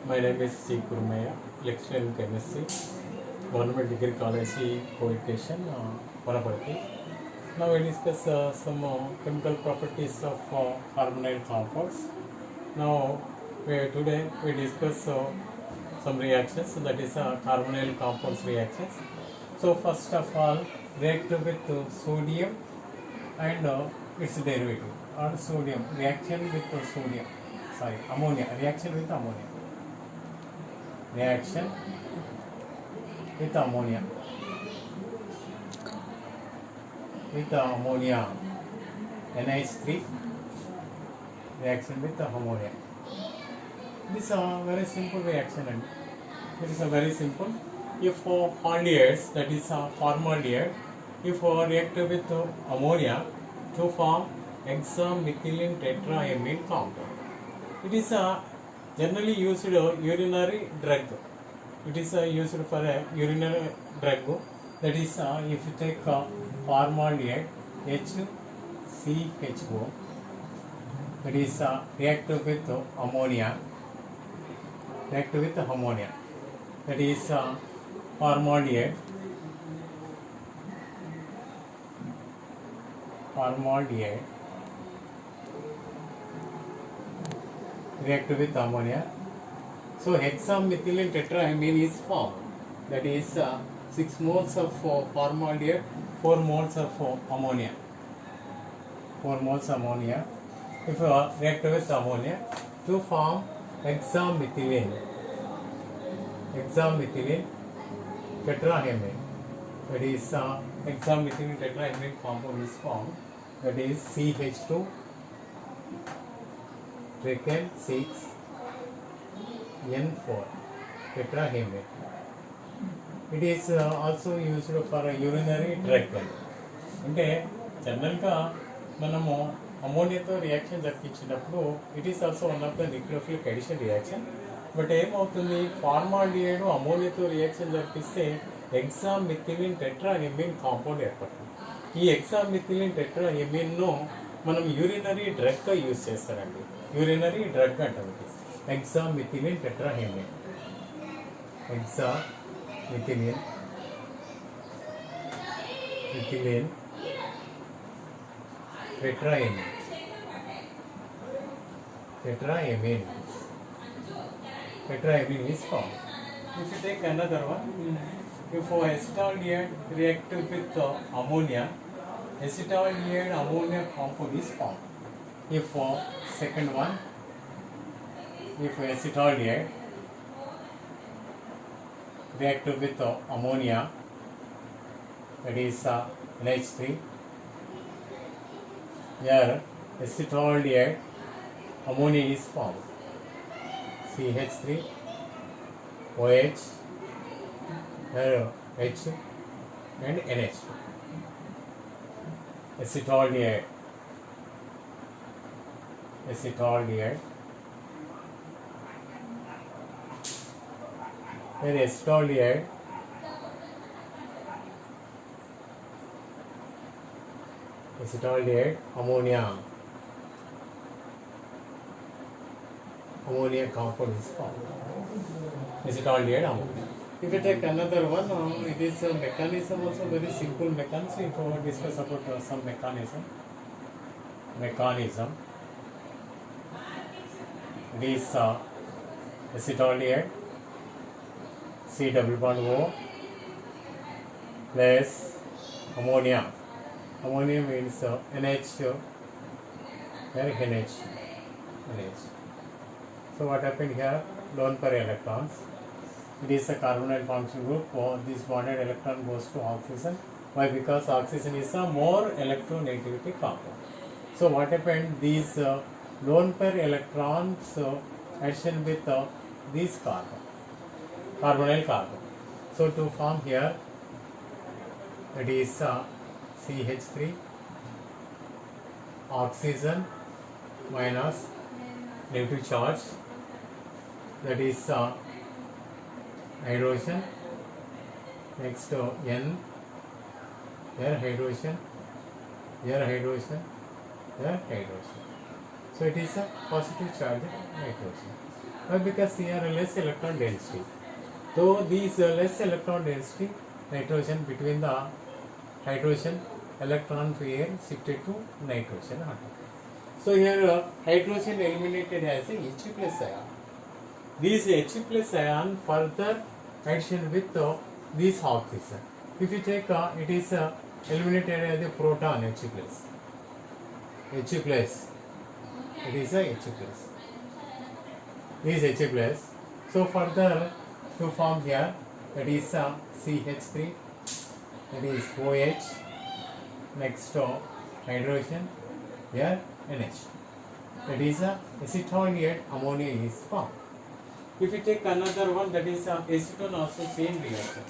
My name is C. Kurumaya, lecturer in chemistry, Government Degree College, Co-Education, Vanaparthi. Now we discuss some chemical properties of carbonyl compounds. Now today we discuss some reactions, that is carbonyl compounds reactions. So first of all, react with sodium and its derivative, or sodium, reaction with sodium, sorry, ammonia, reaction with ammonia. Reaction with ammonia, NH3 reaction with ammonia. This is a very simple reaction, and it is a very simple. If aldehydes, that is formaldehyde, if react with ammonia to form hexamethylene tetraamine compound, it is a generally used urinary drug. It is used for a urinary drug. That is, if you take formaldehyde HCHO, that is react with ammonia. That is formaldehyde. React with ammonia. So hexamethylene tetraamine is formed. That is 6 moles of formaldehyde, 4 moles of ammonia. 4 moles ammonia. If react with ammonia to form hexamethylene tetraamine. That is hexamethylene tetraamine compound is formed. That is CH2 triple 6 N4 tetraamine. It is also used for a urinary drug. అంటే జనరల్గా మనము అమోనియాతో reaction జరిపించినప్పుడు it is also one of the nucleophilic addition reaction. But ఏమవుతుంది, formaldehyde అమోనియాతో reaction జరిపిస్తే hexamethylene tetramine compound ఏర్పడుతుంది. ఈ హెక్సామిథిలిన్ టెట్రాఎమిన్ను మనం యూరినరీ డ్రగ్గా యూజ్ చేస్తారండి. యూరినరీ డ్రగ్ అంటాం. Hexamethylene టెట్రాఎమిన్, హెక్సామిథిలిన్ tetraamine is formed. If you take another one, if acetaldehyde react with ammonia, acetaldehyde ammonia compound is formed. If second one, if acetaldehyde react with ammonia, that is NH3, here acetaldehyde ammonia is formed. CH3 OH, here H and NH2. Acetaldehyde here acetaldehyde ammonia compound is formed. Acetaldehyde ammonia. If you take another one, it is a mechanism, also very simple mechanism. If we discuss about some mechanism, it is acetaldehyde C double bond O plus ammonia. Ammonia means NH, here NH. So what happened here? Lone pair electrons. It is a carbonyl function group. This bonded electron goes to oxygen. Why? Because oxygen is a more electronegativity compound. So what happened? These lone pair electrons addition with this carbonyl carbon. So to form here, it is CH3 oxygen minus negative charge, that is hydrogen. Next N, here hydrogen, So it is a positive charge hydrogen. Why? Because here less electron density. So these less electron density nitrogen between the hydrogen electron pair shifted to nitrogen atom. So here hydrogen eliminated as a H plus ion. These H plus ion further addition with these oxygen. If you take it is eliminated as a proton H plus. H plus. It is a H plus. This H plus. So further to form here, that is CH3. That is OH. Next hydrogen. Here NH. That is acetylate ammonia is formed. If you take another one, that is acetone, also same reaction.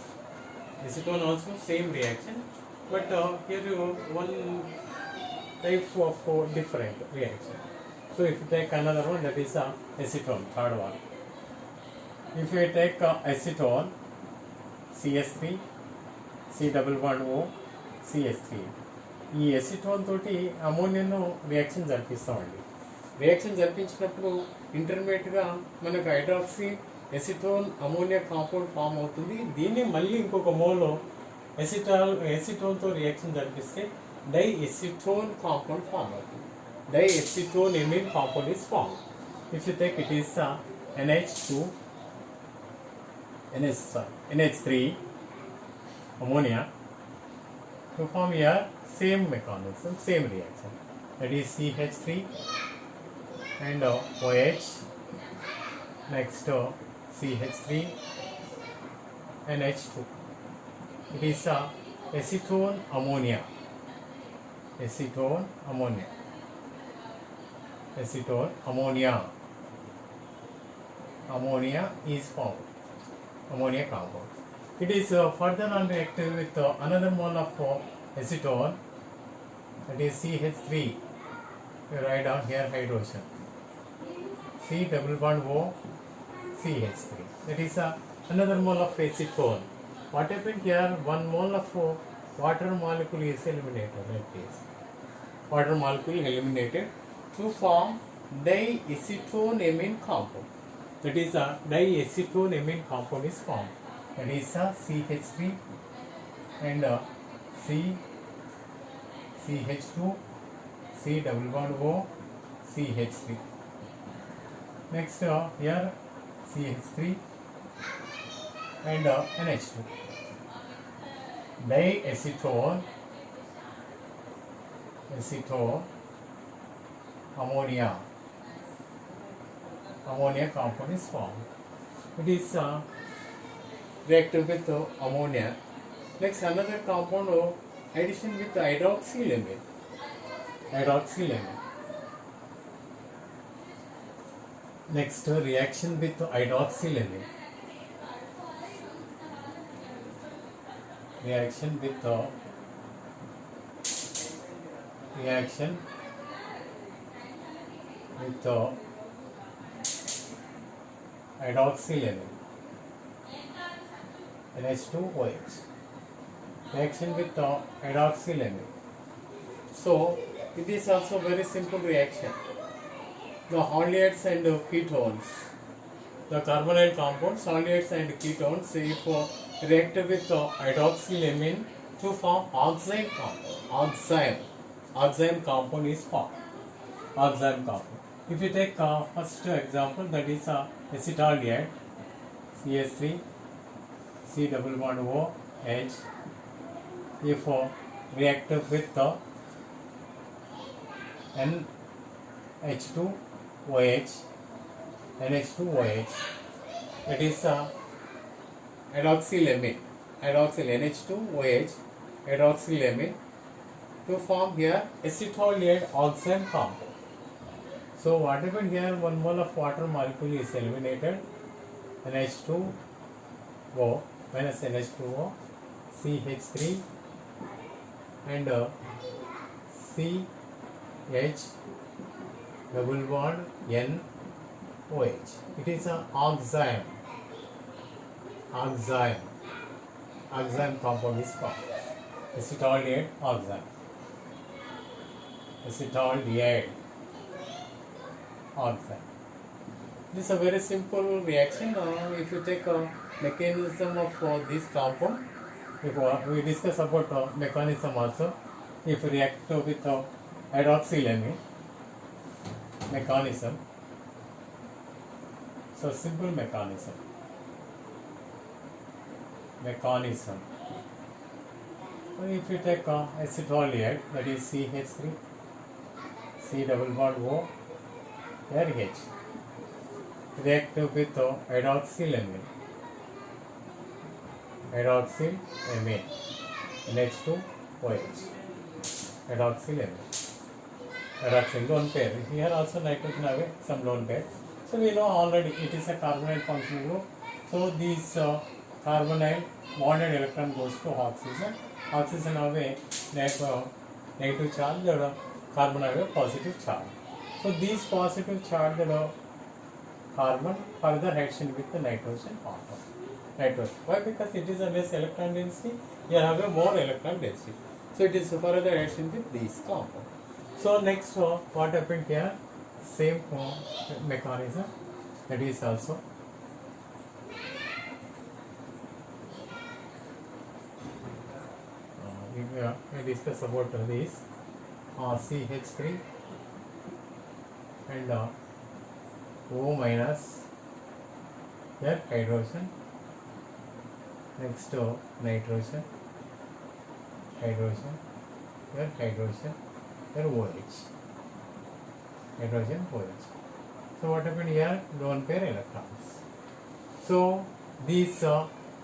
Acetone also same reaction, but here one type of different reaction. So if you take another one, that is acetone, third one. If you take acetone, CS3, C double bond O, CS3. ఈ acetone తోటి అమోనియాను reaction జరిపిస్తామండి. Reaction జరిపించినప్పుడు ఇంటర్మీడియట్గా మనకు hydroxy acetone ammonia compound form అవుతుంది. దీన్ని మళ్ళీ ఇంకొక మోల్లో ఎసిటోన్తో రియాక్షన్ జరిపిస్తే డై ఎసిటోన్ కాంపౌండ్ ఫామ్ అవుతుంది. Diacetone amine compound is form. If you take it is NH3 ammonia to form here same mechanism, same reaction, that is CH3 and OH. Next CH3 and H2. It is acetone ammonia. Acetone ammonia. Acetone ammonia. Ammonia is formed. Ammonia compound. It is further non-reactive with another mole of acetone, that is CH3. You write down here hydrogen. C double bond O, CH3. That is another mole of acetone. What happened here? One mole of water molecule is eliminated like this. Water molecule eliminated to form diacetoneamine compound. That is diacetoneamine compound is formed. That is CH3 and CH2, C double bond O, CH3. Next here CH3 and NH2. Diacetone ammonia compound is formed. It is reactive with ammonia. Next another compound addition with hydroxylamine. Next reaction with hydroxylamine. Reaction with hydroxylamine. NH2OH. Reaction with hydroxylamine. So it is also very simple reaction. The halides and ketones, the carbonyl compounds, halides and ketones, if reacted with hydroxylamine to form oxime compound. Oxime compound is formed. Oxime compound. If you take first example, that is acetaldehyde, CH3, C double bond O, H. If reacted with NH2OH, that is hydroxylamine, NH2OH, hydroxylamine to form here acetaldehyde oxime compound. So what happened here? One mole of water molecule is eliminated. NH2O minus NH2O, CH3 and CH double bond NOH. It is an oxime compound is formed. Acetaldehyde oxime. This is a very simple reaction. If you take a mechanism of this compound, if we discuss about mechanism also, if we react with hydroxylamine mechanism, so simple mechanism. If you take acetaldehyde, that is CH3, C double bond O, here H, react with hydroxylamine, NH2 OH, hydroxylamine, lone pair. Here also nitrogen have some lone pair. So we know already it is a carbonyl functional group. So this carbonyl bonded electron goes to oxygen. Oxygen have a negative charge, the carbon have a positive charge. So these positive charged carbon further reaction with the nitrogen atom. Why? Because it is a less electron density, here have a more electron density. So it is further reaction with these compound. So next what happened here? Same mechanism, that is also we discuss about this CH3 and O minus, here hydrogen, next nitrogen, here hydrogen, here OH, hydrogen OH. So what happened here? Lone pair electrons. So these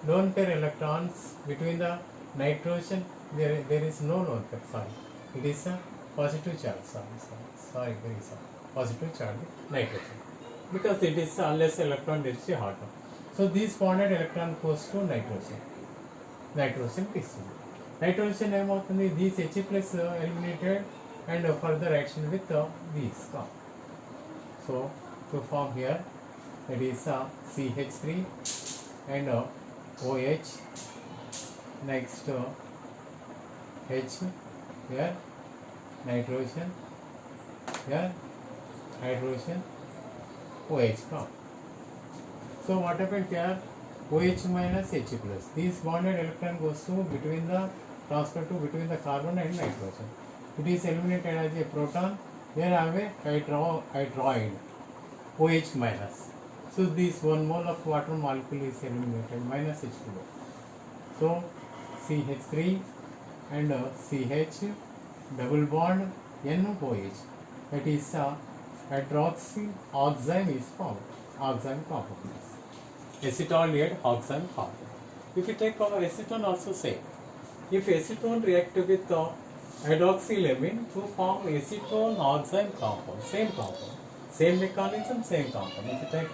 lone pair electrons between the nitrogen, there is no lone pair, sorry, it is a positive charge, positive charge nitrogen, because it is less electron density atom. So these bonded electron goes to nitrogen tissue. Nitrogen ఏమవుతుంది, these H plus eliminated and further action with these. So to form here, it is CH3 and OH, next H, here nitrogen, here hydrogen, OH come. So what happened here? OH minus H plus. This bonded electron goes to between the transfer to between the carbon and nitrogen. It is eliminated as a proton. Here I have a hydroid, OH minus. So this 1 mole of water molecule is eliminated, minus H2O. So CH3 and CH double bond NOH, that is hydroxy oxime is formed, oxime compound, acetaldehyde oxime compound. If you take acetone also same. If acetone react with hydroxylamine to form acetone oxime compound, same mechanism, same compound. If you take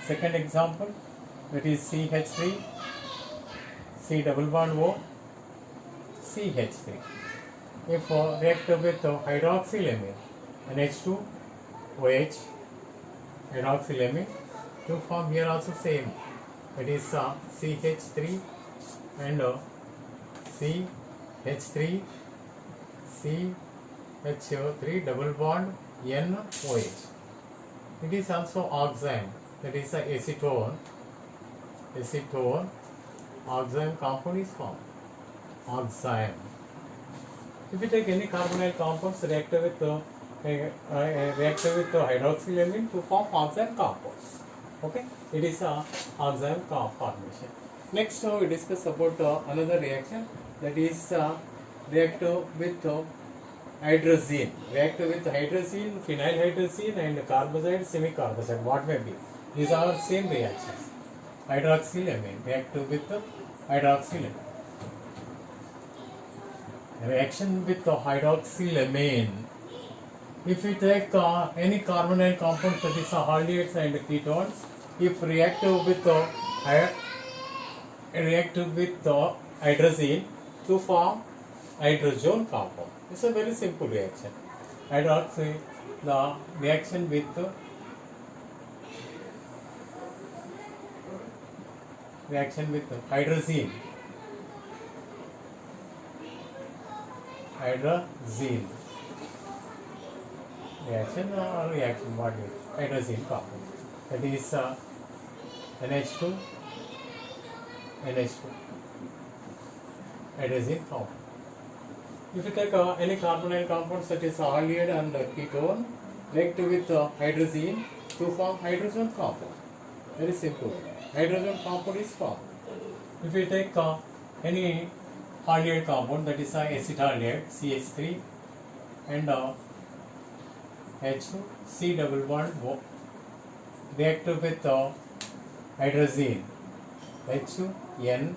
second example, that is CH3, C double bond O, CH3. If react with hydroxylamine, NH2 OH, hydroxylamine to form here also same, it is CH3 and CH3, CH3 double bond NOH. It is also oxime, that is acetone, oxime compound is formed, oxime. If you take any carbonyl compounds, react with hydroxylamine to form oxime compounds. Okay, it is oxime formation. Next, we discuss about another reaction, that is react with hydrazine. React with hydrazine, phenyl hydrazine, and carbazide, semicarbazide. What may be? These are same reactions. Hydroxylamine react with hydroxylamine. Reaction with hydroxylamine. If we take any carbonyl compound, that is aldehydes and ketones, if react with hydrazine to form hydrazone compound. It's a very simple reaction. The reaction with hydrazine. Reaction, what is hydrazine compound? that is NH2, NH2, hydrazine compound. If you take any carbonyl compound such as aldehyde and ketone react with hydrazine to form hydrogen compound. Very simple. Hydrogen compound is formed. If you take any aldehyde compound, that is acetaldehyde CH3 and H2 C double bond O react with hydrazine H2 N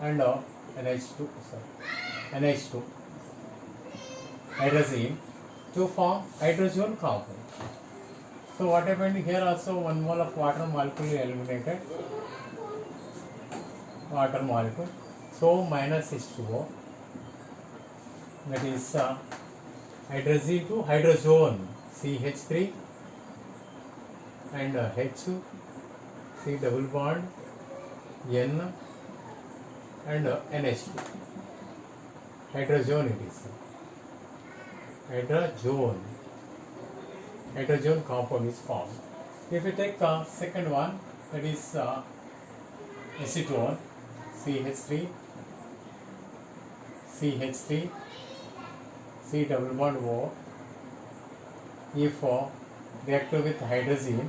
and NH2 NH2 hydrazine to form hydrogen compound. So what happened here? Also 1 mole of water molecule eliminated, water molecule. So minus H2O, that is hydrazine to hydrogen CH3 and H2 C double bond N and NH2. Hydrogen it is. Hydrogen compound is formed. If you take second one, that is acetone CH3 C double bond O. If react with hydrazine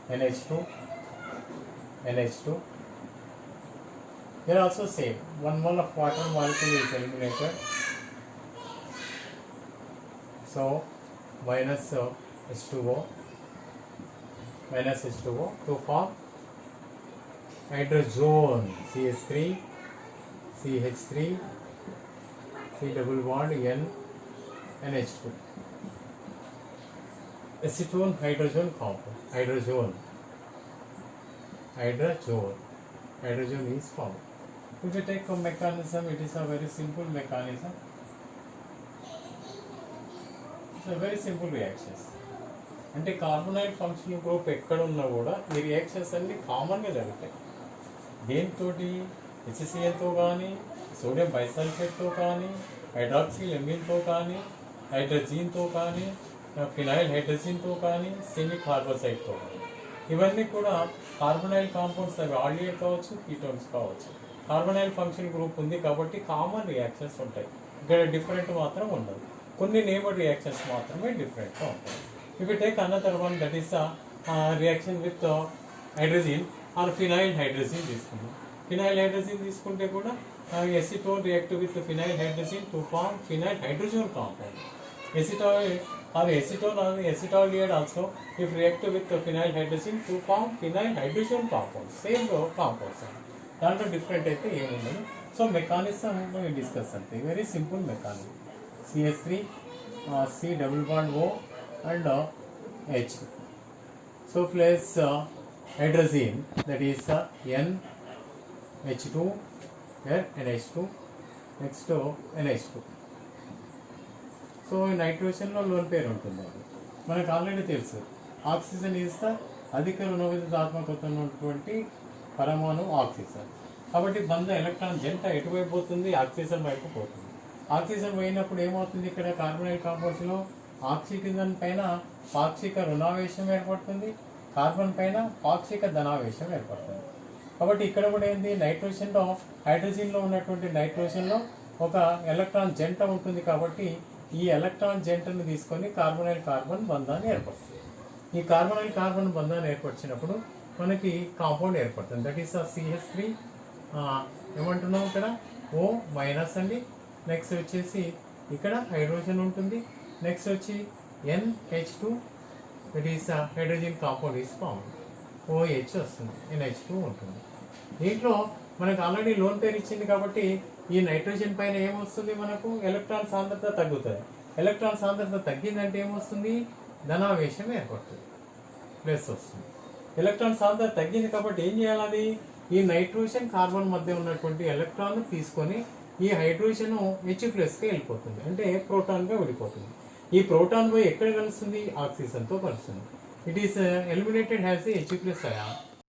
NH2 here also same, 1 mole of water molecule is eliminated, so minus H2O to form hydrogen CH3 C double bond N NH2. Acetone hydrogen compound, hydrogen is formed. If you take a mechanism, it is a very simple mechanism. It's a very simple reactions. అంటే carbonyl functional group ఎక్కడ ఉన్నా కూడా ఈ reactions అన్ని కామన్గా జరుగుతాయి. దేనితోటి HCl కానీ, sodium బైసల్ఫేట్తో కానీ, హైడ్రాక్సిల్ ఎమిన్తో కానీ, హైడ్రజీన్తో కానీ, ఫినైల్ హైడ్రజీన్తో కానీ, సెమిక్ కార్బోసైడ్తో కానీ, ఇవన్నీ కూడా కార్బోనైల్ కాంపౌండ్స్. అవి ఆల్డిహైడ్ కావచ్చు, కీటోన్స్ కావచ్చు. కార్బోనైల్ ఫంక్షన్ గ్రూప్ ఉంది కాబట్టి కామన్ రియాక్షన్స్ ఉంటాయి. ఇక్కడ డిఫరెంట్ మాత్రం ఉండదు. కొన్ని నేమ్డ్ రియాక్షన్స్ మాత్రమే డిఫరెంట్గా ఉంటాయి. If you take another one, that is reaction with hydrazine or phenyl hydrazine తీసుకుందాం. ఫినైల్ హైడ్రజీన్ తీసుకుంటే కూడా acetone react with phenyl hydrazine to form phenyl hydrogen compound. Acetone or acetaldehyde also if react with phenyl hydrazine to form phenyl hydrogen compounds. Same compounds. దాంట్లో different అయితే ఏముండదు. So mechanism discuss అంతే, very simple mechanism. CH3 C double bond O and H. So place hydrazine, that is NH2 here NH2 next to NH2. So నైట్రోజన్లో lone pair ఉంటుంది. మనకు already తెలుసు oxygen is the అధిక రుణవిద్యుతాత్మకత ఉన్నటువంటి పరమాణు oxygen. కాబట్టి బంధ ఎలక్ట్రాన్ జంట ఎటువైపు పోతుంది? ఆక్సిజన్ వైపు పోతుంది. ఆక్సిజన్ పోయినప్పుడు ఏమవుతుంది? ఇక్కడ కార్బోనైల్ కాంపౌండ్స్లో ఆక్సిజన్ పైన పాక్షిక రుణావేశం ఏర్పడుతుంది, కార్బన్ పైన పాక్షిక ధనావేశం ఏర్పడుతుంది. కాబట్టి ఇక్కడ కూడా ఏంది, నైట్రోజన్లో హైడ్రోజన్లో ఉన్నటువంటి నైట్రోజన్లో ఒక ఎలక్ట్రాన్ జంట ఉంటుంది. కాబట్టి ఈ ఎలక్ట్రాన్ జంటను తీసుకొని కార్బోనైల్ కార్బన్ బంధాన్ని ఏర్పడుతుంది. ఈ కార్బోనైల్ కార్బన్ బంధాన్ని ఏర్పరిచినప్పుడు మనకి కాంపౌండ్ ఏర్పడుతుంది. దట్ ఈస్ CH3 ఏమంటున్నాం ఇక్కడ O మైనస్ అండి. నెక్స్ట్ వచ్చేసి ఇక్కడ హైడ్రోజన్ ఉంటుంది. నెక్స్ట్ వచ్చి NH2 that is hydrogen compound is formed. OH వస్తుంది, NH2 ఉంటుంది. దీంట్లో మనకు ఆల్రెడీ లోన్ పేరు ఇచ్చింది కాబట్టి ఈ నైట్రోజన్ పైన ఏమొస్తుంది? మనకు ఎలక్ట్రాన్ సాంద్రత తగ్గుతుంది. ఎలక్ట్రాన్ సాంద్రత తగ్గిందంటే ఏమొస్తుంది? ధనావేశం ఏర్పడుతుంది, ప్లస్ వస్తుంది. ఎలక్ట్రాన్ సాంద్రత తగ్గింది కాబట్టి ఏం చేయాలి? ఈ నైట్రోజన్ కార్బన్ మధ్య ఉన్నటువంటి ఎలక్ట్రాన్ తీసుకొని ఈ హైడ్రోజన్ H+కి వెళ్ళిపోతుంది, అంటే ప్రోటాన్గా వెళ్ళిపోతుంది. ఈ ప్రోటాన్ పోయి ఎక్కడ కలుస్తుంది? ఆక్సిజన్తో కలుస్తుంది. It is eliminated has H+ ion.